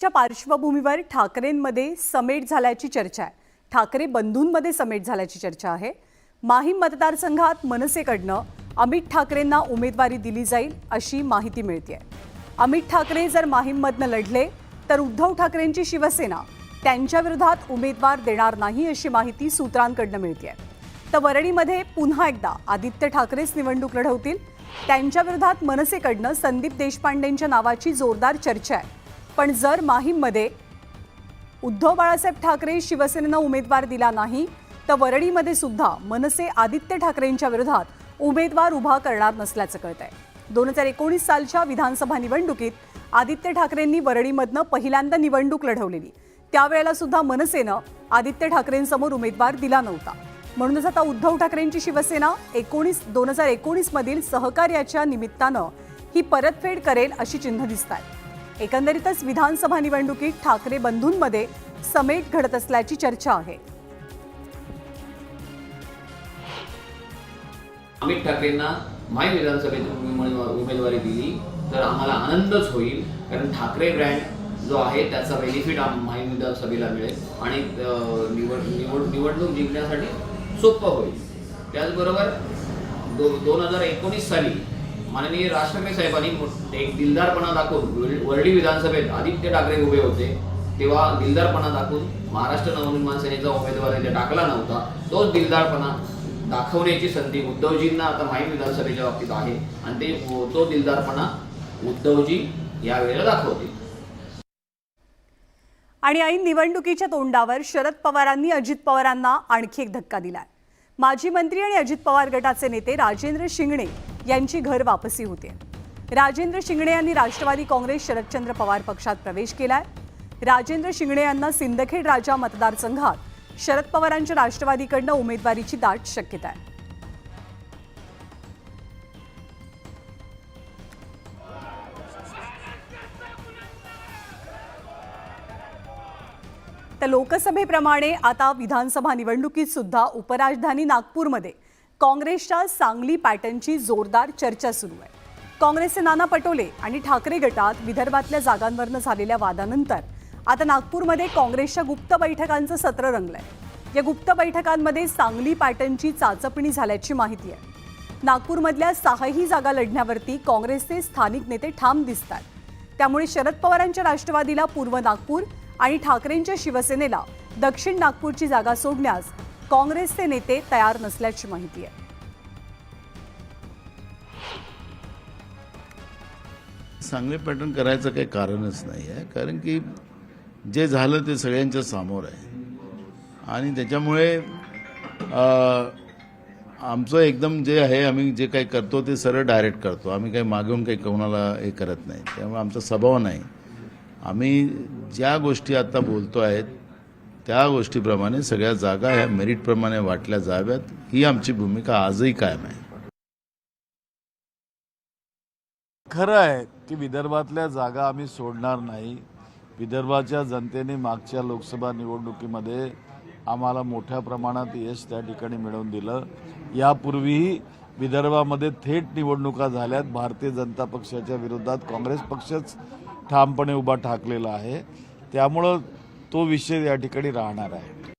च्या पार्श्वभूमीवर ठाकरेंमध्ये समेट झाल्याची चर्चा आहे। ठाकरे बंधूंमध्ये समेट झाल्याची चर्चा आहे। माहीम मतदारसंघात मनसेकडनं अमित ठाकरेंना उमेदवारी दिली जाईल अशी माहिती मिळते। अमित ठाकरे जर माहीममधनं लढले तर उद्धव ठाकरेंची शिवसेना त्यांच्या विरोधात उमेदवार देणार नाही अशी माहिती सूत्रांकडनं मिळते। तर वरळीमध्ये पुन्हा एकदा आदित्य ठाकरेच निवडणूक लढवतील। त्यांच्या विरोधात मनसेकडनं संदीप देशपांडेंच्या नावाची जोरदार चर्चा आहे। पण जर माहीममध्ये उद्धव बाळासाहेब ठाकरे शिवसेनेनं उमेदवार दिला नाही तर वरळीमध्ये सुद्धा मनसे आदित्य ठाकरेंच्या विरोधात उमेदवार उभा करणार नसल्याचं कळतंय। 2019 सालच्या विधानसभा निवडणुकीत आदित्य ठाकरेंनी वरळीमधनं पहिल्यांदा निवडणूक लढवलेली। त्यावेळेला सुद्धा मनसेनं आदित्य ठाकरेंसमोर उमेदवार दिला नव्हता। म्हणूनच आता उद्धव ठाकरेंची शिवसेना 2019 मधील सहकार्याच्या निमित्तानं ही परतफेड करेल अशी चिन्ह दिसतात। एकंदरीतच विधानसभा निवडणुकीत ठाकरे बंधूंमध्ये समेट घडत असल्याची चर्चा आहे। अमित ठाकरेंना माहीम विधानसभेतून उमेदवारी दिली तर आम्हाला आनंदच होईल, कारण ठाकरे ब्रँड जो आहे त्याचा बेनिफिट माहीम विधानसभेला मिळेल आणि निवडणूक जिंकण्यासाठी सोपं होईल। त्याचबरोबर 2019 साली माननीय राष्ट्रपती साहेबांनी एक दिलदारपणा दाखवून वरळी विधानसभेत आदित्य ठाकरे उभे होते, तेव्हा दिलदारपणा दाखवून महाराष्ट्र नवनिर्माण सेनेचा उमेदवार इथे टाकला नव्हता। तोच दिलदारपणा दाखवण्याची संधी उद्धवजींना आता माहीम विधानसभेच्या बाबतीत आहे आणि तो दिलदारपणा उद्धवजी यावेळेला दाखवतील। आणि ऐन निवडणुकीच्या तोंडावर शरद पवारांनी अजित पवारांना आणखी एक धक्का दिलाय। माजी मंत्री आणि अजित पवार गटाचे नेते राजेंद्र शिंगणे यांची घर वापसी होते। राजेंद्र शिंगणे यांनी राष्ट्रवादी काँग्रेस शरदचंद्र पवार पक्षात प्रवेश केलाय। राजेंद्र शिंगणे यांना सिंदखेड राजा मतदारसंघात शरद पवारांच्या राष्ट्रवादीकडनं उमेदवारीची दाट शक्यता आहे। तर लोकसभेप्रमाणे आता विधानसभा निवडणुकीत सुद्धा उपराजधानी नागपूरमध्ये काँग्रेसच्या सांगली पॅटर्नची जोरदार चर्चा सुरू आहे। काँग्रेसचे नाना पटोले आणि ठाकरे गटात विदर्भातल्या जागांवरनं झालेल्या वादानंतर आता नागपूरमध्ये काँग्रेसच्या गुप्त बैठकांचं सत्र रंगलंय। या गुप्त बैठकांमध्ये सांगली पॅटर्नची चाचपणी झाल्याची माहिती आहे। नागपूरमधल्या 6ही जागा लढण्यावरती काँग्रेसचे स्थानिक नेते ठाम दिसतात। त्यामुळे शरद पवारांच्या राष्ट्रवादीला पूर्व नागपूर आणि ठाकरेंच्या शिवसेनेला दक्षिण नागपूरची जागा सोडण्यास काँग्रेसचे नेते तयार नसल्याची माहिती आहे। सांगली पॅटर्न करायचं काही कारणच नाही आहे, कारण की जे झालं ते सगळ्यांच्या समोर आहे आणि त्याच्यामुळे आमचं एकदम जे आहे आम्ही जे काही करतो ते सरळ डायरेक्ट करतो। आम्ही काही मागून काही कोणाला हे करत नाही, त्यामुळे आमचा स्वभाव नाही। आम्ही ज्या गोष्टी आता बोलतो आहेत त्या गोष्टीप्रमाणे सगळ्या जागा ह्या मेरिटप्रमाणे वाटल्या जाव्यात, ही आमची भूमिका आजही कायम आहे। खरं आहे की विदर्भातल्या जागा आम्ही सोडणार नाही। विदर्भाच्या जनतेने मागच्या लोकसभा निवडणुकीमध्ये आम्हाला मोठ्या प्रमाणात यश त्या ठिकाणी मिळवून दिलं। यापूर्वीही विदर्भामध्ये थेट निवडणुका झाल्यात। भारतीय जनता पक्षाच्या विरोधात काँग्रेस पक्षच ठामपणे उभा ठाकलेला आहे, त्यामुळं तो विषय या ठिकाणी राहणार आहे।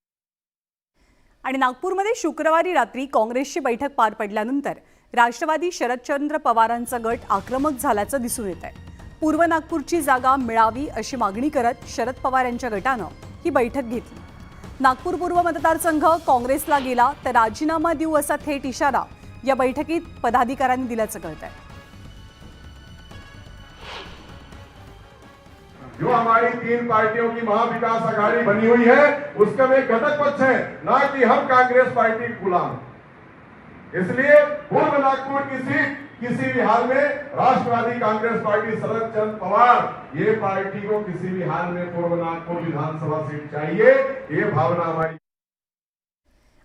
आणि नागपूरमध्ये शुक्रवारी रात्री काँग्रेसची बैठक पार पडल्यानंतर राष्ट्रवादी शरदचंद्र पवारांचा गट आक्रमक झाल्याचं दिसून येत आहे। पूर्व नागपूरची जागा मिळावी अशी मागणी करत शरद पवार यांच्या गटानं ही बैठक घेतली। नागपूर पूर्व मतदारसंघ काँग्रेसला गेला तर राजीनामा देऊ असा थेट इशारा या बैठकीत पदाधिकाऱ्यांनी दिल्याचं कळतंय। जो हमारी 3 पार्टियों की महाविकास आघाड़ी बनी हुई है उसका में घटक पक्ष है, ना कि हम कांग्रेस पार्टी के गुलाम। इसलिए पूर्व नागपुर की सीट किसी भी हाल में राष्ट्रवादी कांग्रेस पार्टी शरदचंद्र पवार ये पार्टी को किसी भी हाल में पूर्व नागपुर विधानसभा सीट चाहिए, ये भावना हमारी।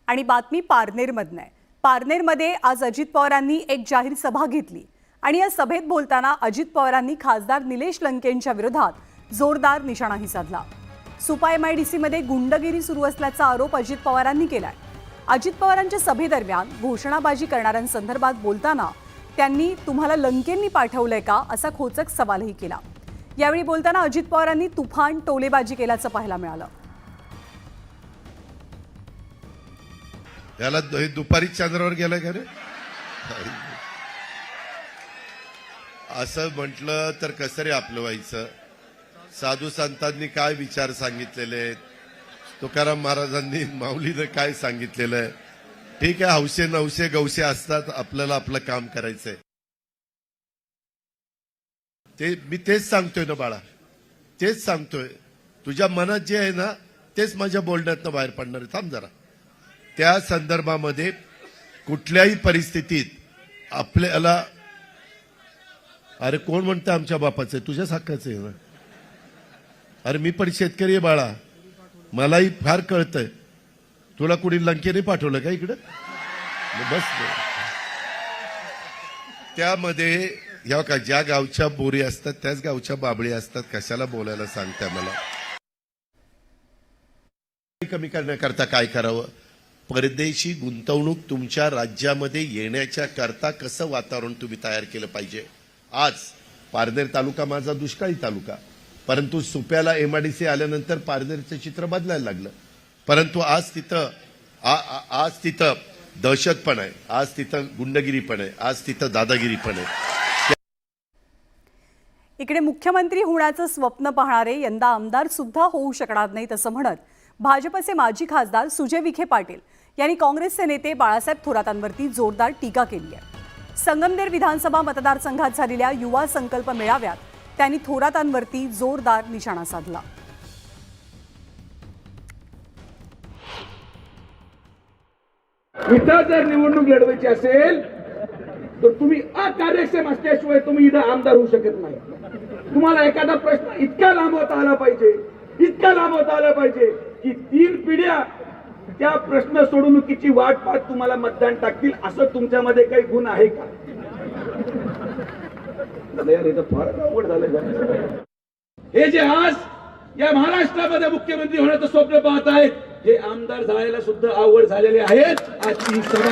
आणि बातमी पारनेरमधनं आहे। पारनेरमध्ये आज अजित पवारांनी एक जाहीर सभा घेतली आणि या सभेत बोलताना अजित पवारांनी खासदार निलेश लंकेंच्या विरोधात जोरदार निशाणाही साधला। सुपा MIDC मध्ये गुंडगिरी सुरू असल्याचा आरोप अजित पवारांनी केलाय। अजित पवारांच्या सभेदरम्यान घोषणाबाजी करणाऱ्यांसंदर्भात बोलताना त्यांनी तुम्हाला लंकेंनी पाठवलंय का असा खोचक सवालही केला। यावेळी बोलताना अजित पवारांनी तुफान टोलेबाजी केल्याचं पाहायला मिळालं. याला दुपारी चंद्रावर गेलं का रे? असं म्हटलं तर कसं रे आपलं व्हायचं? साधू संतांनी काय विचार सांगितलेले आहेत, तुकाराम महाराजांनी माऊलीनं काय सांगितलेलं आहे. ठीक आहे, हौसे नवसे गौसे असतात, आपल्याला आपलं काम करायचंय. मी तेच सांगतोय ना बाळा, तेच सांगतोय. तुझ्या मनात जे आहे ना तेच माझ्या बोलण्यातनं बाहेर पडणार आहे. थांब जरा. त्या संदर्भामध्ये कुठल्याही परिस्थितीत आपल्याला, अरे कोण म्हणतं आमच्या बापाचं? तुझ्याच हक्काचं आहे ना. अरे मी पण शेतकरी आहे बाळा, मलाही फार कळतंय. तुला कुणी लंकेने पाठवलं का इकडं? बस. त्यामध्ये ह्या का ज्या गावच्या बोरी असतात त्याच गावच्या बाबळी असतात. कशाला बोलायला सांगताय मला? कमी करण्याकरता काय करावं? परदेशी गुंतवणूक तुमच्या राज्यामध्ये येण्याच्या करता कसं वातावरण तुम्ही तयार केलं पाहिजे. आज पारनेर तालुका माझा दुष्काळी तालुका, परंतु सुप्याला एमआयडीसी आल्यानंतर पारनेरचं चित्र बदलायला लागलं. परंतु आज तिथं दहशत पण आहे, आज तिथं गुंडगिरी पण आहे, आज तिथं दादागिरी पण आहे. इकडे मुख्यमंत्री होण्याचं स्वप्न पाहणारे यंदा आमदार सुद्धा होऊ शकणार नाहीत असं म्हणत भाजपचे माजी खासदार सुजय विखे पाटील यांनी काँग्रेसचे नेते बाळासाहेब थोरातांवरती जोरदार टीका केली आहे. संगमनेर विधानसभा मतदारसंघात झालेल्या युवा संकल्प मेळाव्यात त्यांनी थोरातांवरती जोरदार निशाणा साधला. इथं जर निवडणूक लढवायची असेल तर तुम्ही अकार्यक्षम असल्याशिवाय तुम्ही इथं आमदार होऊ शकत नाही. तुम्हाला एखादा प्रश्न इतका लांबवता आला पाहिजे की 3 पिढ्या त्या प्रश्न सोडवणुकीची वाट पाहत तुम्हाला मतदान टाकतील. असं तुमच्यामध्ये काही गुण आहे का? फार अवघड झालं. हे जे आज या महाराष्ट्रामध्ये मुख्यमंत्री होण्याचं स्वप्न पाहत आहेत, हे आमदार झालेला सुद्धा अवघड झालेले आहेत. आजची सभा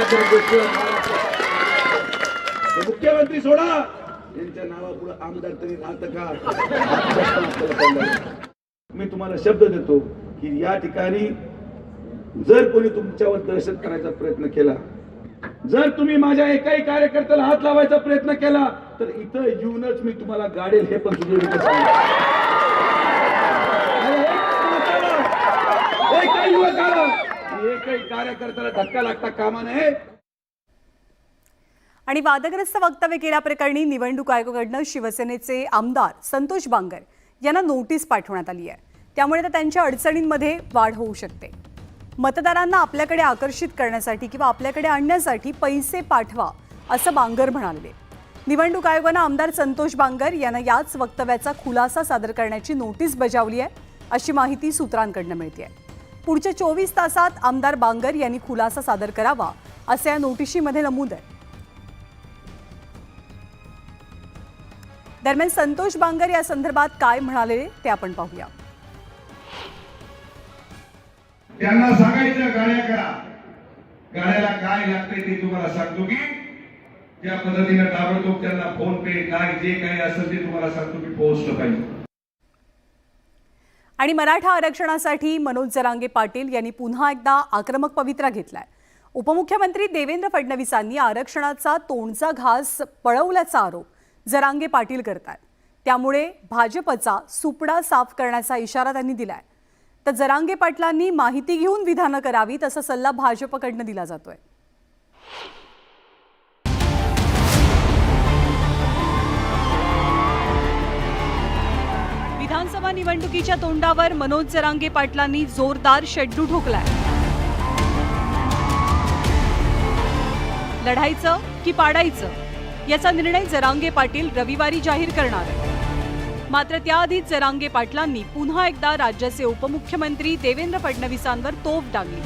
मुख्यमंत्री सोडा, यांच्या नावापुढे आमदार तरी राहतं का? मी तुम्हाला शब्द देतो की या ठिकाणी जर कोणी तुमच्यावर दहशत करायचा प्रयत्न केला, जर तुम्ही माझ्या एकाही कार्यकर्त्याला हात लावायचा प्रयत्न केला तर इथं येऊनच मी तुम्हाला गाडेल. हे पण तुझे एकही युवकाला, एकही कार्यकर्त्याला धक्का लागता कामा नये. आणि वादग्रस्त वक्तव्य केल्याप्रकरणी निवडणूक आयोगाकडून शिवसेनेचे आमदार संतोष बांगर यांना नोटीस पाठवण्यात आली आहे. त्यामुळे त्यांच्या अडचणींमध्ये वाढ होऊ शकते. मतदारांना आपल्याकडे आकर्षित करण्यासाठी किंवा आपल्याकडे आणण्यासाठी पैसे पाठवा असं बांगर म्हणाले. निवडणूक आयोगानं आमदार संतोष बांगर यांना याच वक्तव्याचा खुलासा सादर करण्याची नोटीस बजावली आहे अशी माहिती सूत्रांकडून मिळते. पुढच्या 24 तासात आमदार बांगर यांनी खुलासा सादर करावा असं या नोटिशीमध्ये नमूद आहे. दरम्यान संतोष बांगर या संदर्भात काय म्हणाले ते आपण पाहूया. त्यांना सांगायचं गाड्या करा, गाड्याला काय लागते ते तुम्हाला सांगतो की त्या पद्धतीने ताबडतोब त्यांना फोन पे काय जे काही असेल ते तुम्हाला सांगतो की पोहोचलं पाहिजे. आणि मराठा आरक्षणासाठी मनोज जरांगे पाटील यांनी पुन्हा एकदा आक्रमक पवित्रा घेतलाय. उपमुख्यमंत्री देवेंद्र फडणवीसांनी आरक्षणाचा तोंडचा घास पळवल्याचा आरोप जरांगे पाटील करतात. त्यामुळे भाजपचा सुपडा साफ करण्याचा इशारा त्यांनी दिलाय. तर जरांगे पाटलांनी माहिती घेऊन विधानं करावीत असा सल्ला भाजपकडनं दिला जातोय. विधानसभा निवडणुकीच्या तोंडावर मनोज जरांगे पाटलांनी जोरदार शेड्डू ठोकलाय. लढायचं की पाडायचं याचा निर्णय जरांगे पाटील रविवारी जाहीर करणार आहे. मात्र त्याआधीच जरांगे पाटलांनी पुन्हा एकदा राज्याचे उपमुख्यमंत्री देवेंद्र फडणवीसांवर तोफ डागली.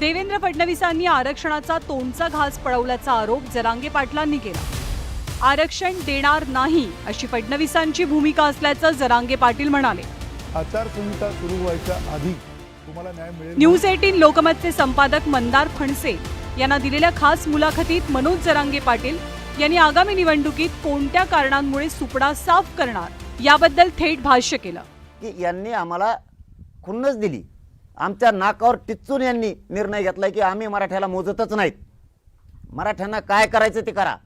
देवेंद्र फडणवीसांनी आरक्षणाचा तोंडचा घास पळवल्याचा आरोप जरांगे पाटलांनी केला. आरक्षण देणार नाही अशी फडणवीसांची भूमिका असल्याचं जरांगे पाटील म्हणाले. आचारसंहिता सुरू व्हायच्या आधी तुम्हाला न्याय मिळेल. न्यूज 18 लोकमतचे संपादक मंदार फणसे यांना दिलेल्या खास मुलाखतीत मनोज जरांगे पाटील यांनी आगामी निवडणुकीत कोणत्या कारणांमुळे सुपडा साफ करणार याबद्दल थेट भाष्य केलं. की यांनी आम्हाला खुन्नस दिली, आमच्या नाकावर टिच्चून यांनी निर्णय घेतलाय की आम्ही मराठ्याला मोजतच नाहीत, मराठ्यांना काय करायचं ते करा,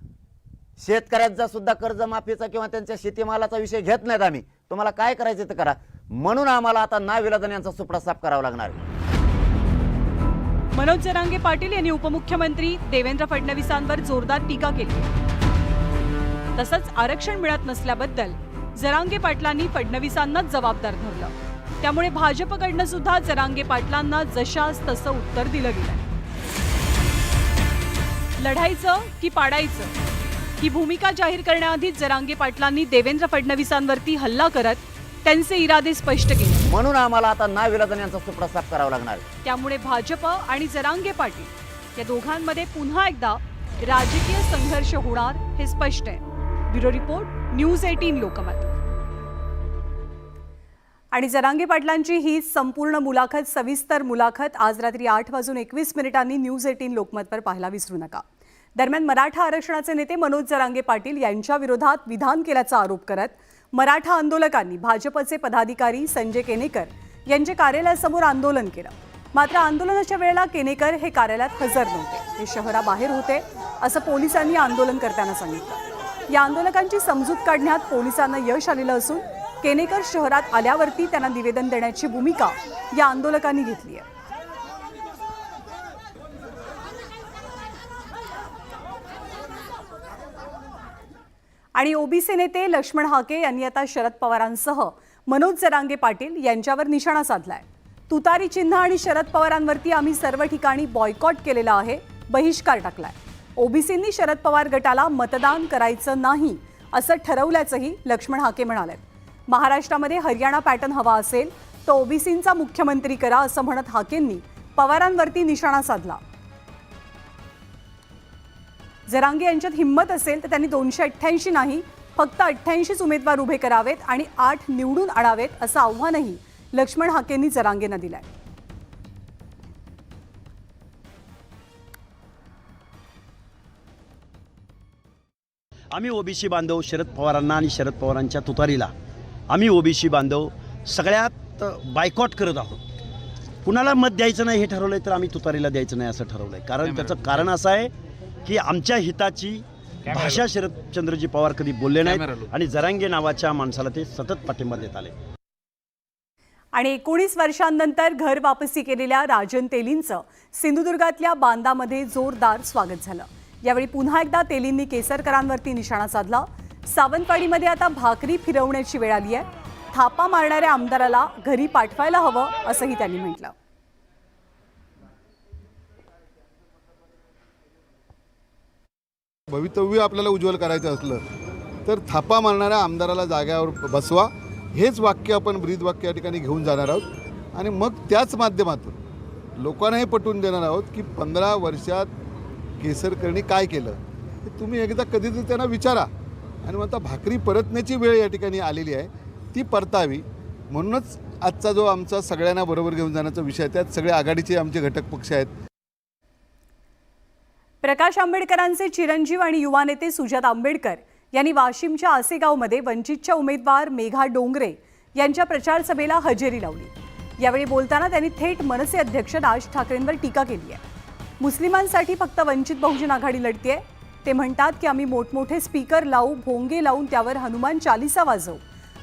शेतकऱ्यांचा सुद्धा कर्जमाफीचा किंवा त्यांच्या शेतीमालाचा विषय घेत नाहीत, आम्ही तुम्हाला काय करायचं ते करा, म्हणून आम्हाला आता नाविलाजाने यांचा सुपडा साफ करावा लागणार. मनोज जरांगे पाटील यांनी उपमुख्यमंत्री देवेंद्र फडणवीसांवर जोरदार टीका केली. तसंच आरक्षण मिळत नसल्याबद्दल जरांगे पाटलांनी फडणवीसांनाच जबाबदार धरलं. त्यामुळे भाजपकडनं सुद्धा जरांगे पाटलांना जशास तसं उत्तर दिलं गेलं. लढायचं की पाडायचं ही भूमिका जाहीर करण्याआधीच जरांगे पाटलांनी देवेंद्र फडणवीसांवरती हल्ला करत त्यांचे इरादे स्पष्ट केले. म्हणून आम्हाला आता नाविलाजाने यांचा सुपडा साफ करावा लागणार. त्यामुळे भाजप आणि जरांगे पाटील या दोघांमध्ये पुन्हा एकदा राजकीय संघर्ष होणार हे स्पष्ट आहे. Bureau report, news 18 Lokmat. आणि जरांगे पाटलांची ही संपूर्ण मुलाखत, सविस्तर मुलाखत आज रात्री 8:21 न्यूज 18 लोकमतवर पाहायला विसरू नका. दरम्यान मराठा आरक्षणाचे नेते मनोज जरांगे पाटील यांच्या विरोधात विधान केल्याचा आरोप करत मराठा आंदोलकांनी भाजपचे पदाधिकारी संजय केनेकर यांच्या कार्यालयासमोर आंदोलन केलं. मात्र आंदोलनाच्या वेळेला केनेकर हे कार्यालयात हजर नव्हते, ते शहराबाहेर होते असं पोलिसांनी आंदोलनकर्त्यांना सांगितलं. या आंदोलकांची समजूत काढण्यात पोलिसांना यश आलेलं असून केनेकर शहरात आल्यावरती त्यांना निवेदन देण्याची भूमिका या आंदोलकांनी घेतली आहे. आणि ओबीसी नेते लक्ष्मण हाके यांनी आता शरद पवारांसह मनोज जरांगे पाटील यांच्यावर निशाणा साधलाय. तुतारी चिन्ह आणि शरद पवारांवरती आम्ही सर्व ठिकाणी बॉयकॉट केलेला आहे, बहिष्कार टाकलाय. ओबीसींनी शरद पवार गटाला मतदान करायचं नाही असं ठरवल्याचंही लक्ष्मण हाके म्हणाले. महाराष्ट्रामध्ये हरियाणा पॅटर्न हवा असेल तर ओबीसींचा मुख्यमंत्री करा असं म्हणत हाकेंनी पवारांवरती निशाणा साधला. जरांगे यांच्यात हिंमत असेल तर त्यांनी 288 नाही फक्त 88च उमेदवार उभे करावेत आणि 8 निवडून आणावेत असं आव्हानही लक्ष्मण हाकेंनी जरांगेंना दिलंय. आम्ही ओबीसी बांधव शरद पवारांना आणि शरद पवारांच्या तुतारीला आम्ही ओबीसी बांधव सगळ्यात बायकॉट करत आहोत. कुणाला मत द्यायचं नाही हे ठरवलंय तर आम्ही तुतारीला द्यायचं नाही असं ठरवलंय. कारण त्याचं कारण असं आहे की आमच्या हिताची भाषा शरदचंद्रजी पवार कधी बोलले नाहीत आणि जरांगे नावाच्या माणसाला ते सतत पाठिंबा देत आले. आणि 19 वर्षांनंतर घर वापसी केलेल्या राजन तेलींचं सिंधुदुर्गातल्या बांदामध्ये जोरदार स्वागत झालं. यावेळी पुन्हा एकदा तेलींनी केसरकरांवरती निशाणा साधला. सावंतवाडीमध्ये आता भाकरी फिरवण्याची वेळ आली आहे. थापा मारणाऱ्या आमदाराला घरी पाठवायला हवं असंही त्यांनी म्हटलं. भवितव्य आपल्याला उज्ज्वल करायचं असलं तर थापा मारणाऱ्या आमदाराला जाग्यावर बसवा, हेच वाक्य आपण ब्रीदवाक्य या ठिकाणी घेऊन जाणार आहोत. आणि मग त्याच माध्यमातून लोकांना हे पटवून देणार आहोत की 15 वर्षात केसरकरनी काय केलं हे तुम्ही एकदा कधीतरी त्यांना विचारा. आणि मग आता भाकरी परतण्याची वेळ या ठिकाणी आलेली आहे, ती परतावी. म्हणूनच आजचा जो आमचा सगळ्यांना बरोबर घेऊन जाण्याचा विषय, त्यात सगळे आघाडीचे आमचे घटक पक्ष आहेत. प्रकाश आंबेडकरांचे चिरंजीव आणि युवा नेते सुजात आंबेडकर यांनी वाशिमच्या आसेगावमध्ये वंचितच्या उमेदवार मेघा डोंगरे यांच्या प्रचार सभेला हजेरी लावली. यावेळी बोलताना त्यांनी थेट मनसे अध्यक्ष राज ठाकरेंवर टीका केली आहे. मुस्लिमांसाठी फक्त वंचित बहुजन आघाडी लढतेय. ते म्हणतात की आम्ही मोठमोठे स्पीकर लावू, भोंगे लावून त्यावर हनुमान चालीसा वाजवू.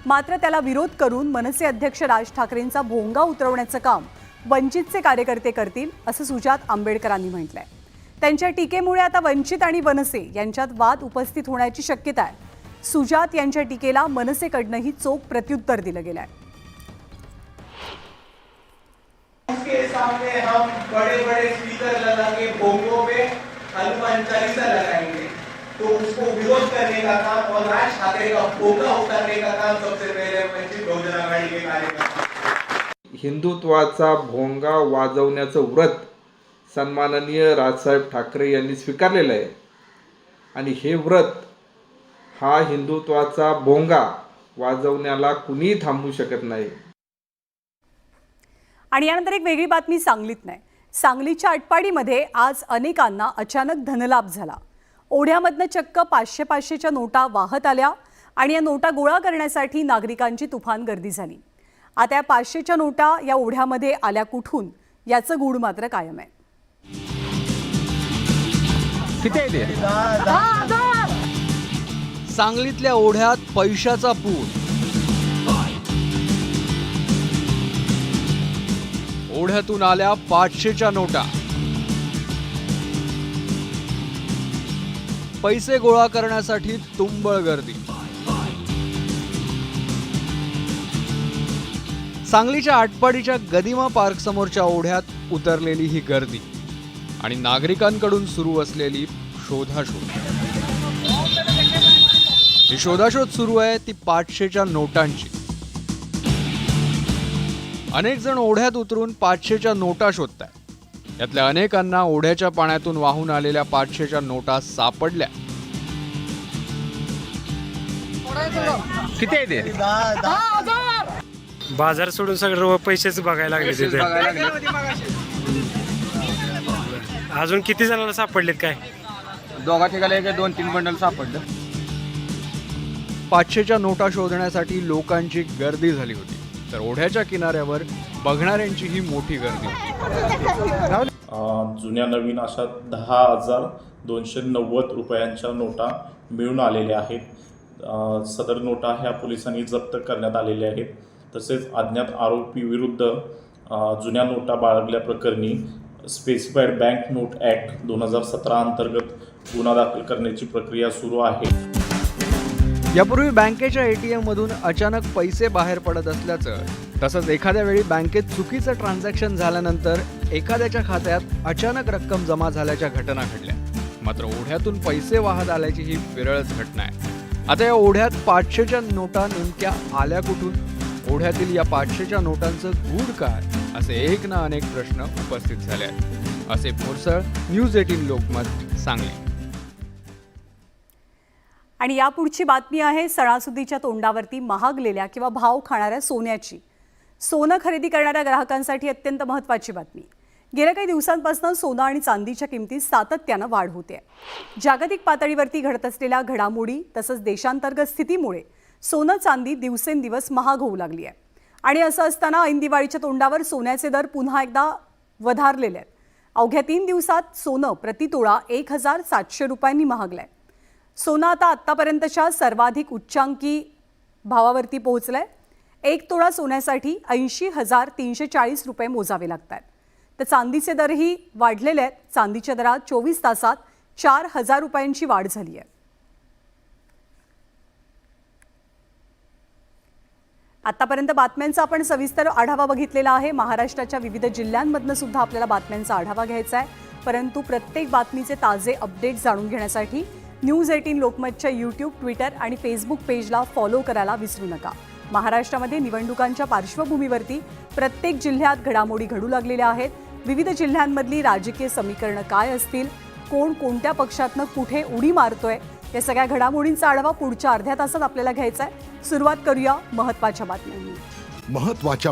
मात्र त्याला विरोध करून मनसे अध्यक्ष राज ठाकरेंचा भोंगा उतरवण्याचं काम वंचितचे कार्यकर्ते करतील असं सुजात आंबेडकरांनी म्हटलंय. त्यांच्या टीकेमुळे आता वंचित आणि मनसे यांच्यात वाद उपस्थित होण्याची शक्यता आहे. सुजात यांच्या टीकेला मनसेकडनंही चोख प्रत्युत्तर दिलं गेलंय. उसके सामने हम बड़े-बड़े स्पीकर लगा के भोंगों पे हनुमान चालीसा लगाएंगे तो उसको विरोध करने का काम और राज ठाकरे का भोंगा उतारने का काम सबसे पहले वंचित बहुजन आघाड़ी के कार्यकर्ता. हिंदुत्वाचा भोंगा वाजवण्याचं व्रत सन्माननीय राजसाहेब ठाकरे यांनी स्वीकारलेलं आहे आणि हे व्रत हा हिंदुत्वाचा भोंगा वाजवण्याला कुणीही थांबवू शकत नाही. आणि यानंतर एक वेगळी बातमी सांगलीत नाही. सांगलीच्या आटपाडीमध्ये आज अनेकांना अचानक धनलाभ झाला. ओढ्यामधनं चक्क 500-500च्या नोटा वाहत आल्या आणि या नोटा गोळा करण्यासाठी नागरिकांची तुफान गर्दी झाली. आता या 500च्या नोटा या ओढ्यामध्ये आल्या कुठून याचं गूढ मात्र कायम आहे. सांगलीतल्या ओढ्यात पैशाचा पूर. ओढ्यातून आल्या 500च्या नोटा. पैसे गोळा करण्यासाठी तुंबळ गर्दी. सांगलीच्या आटपाडीच्या गदिमा पार्क समोरच्या ओढ्यात उतरलेली ही गर्दी आणि नागरिकांकडून सुरू असलेली शोधाशोध. ही शोधाशोध सुरू आहे ती 500च्या नोटांची. अनेक जण ओढ्यात उतरून 500च्या नोटा शोधतात. यातल्या अनेकांना ओढ्याच्या पाण्यातून वाहून आलेल्या 500च्या नोटा सापडल्या. किती आहे ते? बाजार सोडून सगळं पैसेच बघायला लागले तिथे. अजून किती जणांना सापडलेत काय? दोघा ठिकाणी 2-3 बंडल सापडलं. 500च्या नोटा शोधण्यासाठी लोकांची गर्दी झाली होती, तर ओढ्याच्या किनाऱ्यावर बघणाऱ्यांची ही मोठी गर्दी होती. जुन्या नवीन अशा 10,290 रुपयांच्या नोटा मिळून आलेल्या आहेत. सदर नोटा ह्या पोलिसांनी जप्त करण्यात आलेल्या आहेत. तसेच अज्ञात आरोपी विरुद्ध जुन्या नोटा बाळगल्या प्रकरणी स्पेसिफाईड बँक नोट ॲक्ट 2017 अंतर्गत गुन्हा दाखल करण्याची प्रक्रिया सुरू आहे. यापूर्वी बँकेच्या ATM मधून अचानक पैसे बाहेर पडत असल्याचं, तसंच एखाद्या वेळी बँकेत चुकीचं ट्रान्झॅक्शन झाल्यानंतर एखाद्याच्या खात्यात अचानक रक्कम जमा झाल्याच्या घटना घडल्या. मात्र ओढ्यातून पैसे वाहत आल्याची ही विरळच घटना आहे. आता या ओढ्यात 500च्या नोटा नेमक्या आल्या कुठून? ओढ्यातील या 500च्या नोटांचं गूढ काय, असे एक ना अनेक प्रश्न उपस्थित झाले आहेत. असे मुरसळ, न्यूज 18 लोकमत, सांगली. आणि यापुढची बातमी आहे सणासुदीच्या तोंडावरती महागलेल्या किंवा भाव खाणाऱ्या सोन्याची. सोनं खरेदी करणाऱ्या ग्राहकांसाठी अत्यंत महत्त्वाची बातमी. गेल्या काही दिवसांपासून सोनं आणि चांदीच्या किमतीत सातत्यानं वाढ होते. जागतिक पातळीवरती घडत असलेल्या घडामोडी तसंच देशांतर्गत स्थितीमुळे सोनं चांदी दिवसेंदिवस महाग होऊ लागली आहे. आणि असं असताना ऐन दिवाळीच्या तोंडावर सोन्याचे दर पुन्हा एकदा वधारलेले आहेत. अवघ्या 3 दिवसात सोनं प्रतितोळा 1,700 रुपयांनी महागलंय. सोनं आता आत्तापर्यंतच्या सर्वाधिक उच्चांकी भावावरती पोहोचलंय. 1 तोळा सोन्यासाठी 80,340 रुपये मोजावे लागतात. तर चांदीचे दरही वाढलेले आहेत. चांदीच्या दरात 24 तासात 4,000 रुपयांची वाढ झाली आहे. आतापर्यंत बातम्यांचा आपण सविस्तर आढावा बघितलेला आहे. महाराष्ट्राच्या विविध जिल्ह्यांमधनं सुद्धा आपल्याला बातम्यांचा आढावा घ्यायचा आहे. परंतु प्रत्येक बातमीचे ताजे अपडेट जाणून घेण्यासाठी न्यूज 18 लोकमतच्या यूट्यूब, ट्विटर आणि फेसबुक पेजला फॉलो करायला विसरू नका. महाराष्ट्रामध्ये निवडणुकांच्या पार्श्वभूमीवरती प्रत्येक जिल्ह्यात घडामोडी घडू लागलेल्या आहेत. विविध जिल्ह्यांमधली राजकीय समीकरणं काय असतील, कोण कोणत्या पक्षातनं कुठे उडी मारतोय, या सगळ्या घडामोडींचा आढावा पुढच्या अर्ध्या तासात आपल्याला घ्यायचा आहे. सुरुवात करूया महत्त्वाच्या बातम्यांनी. महत्त्वाच्या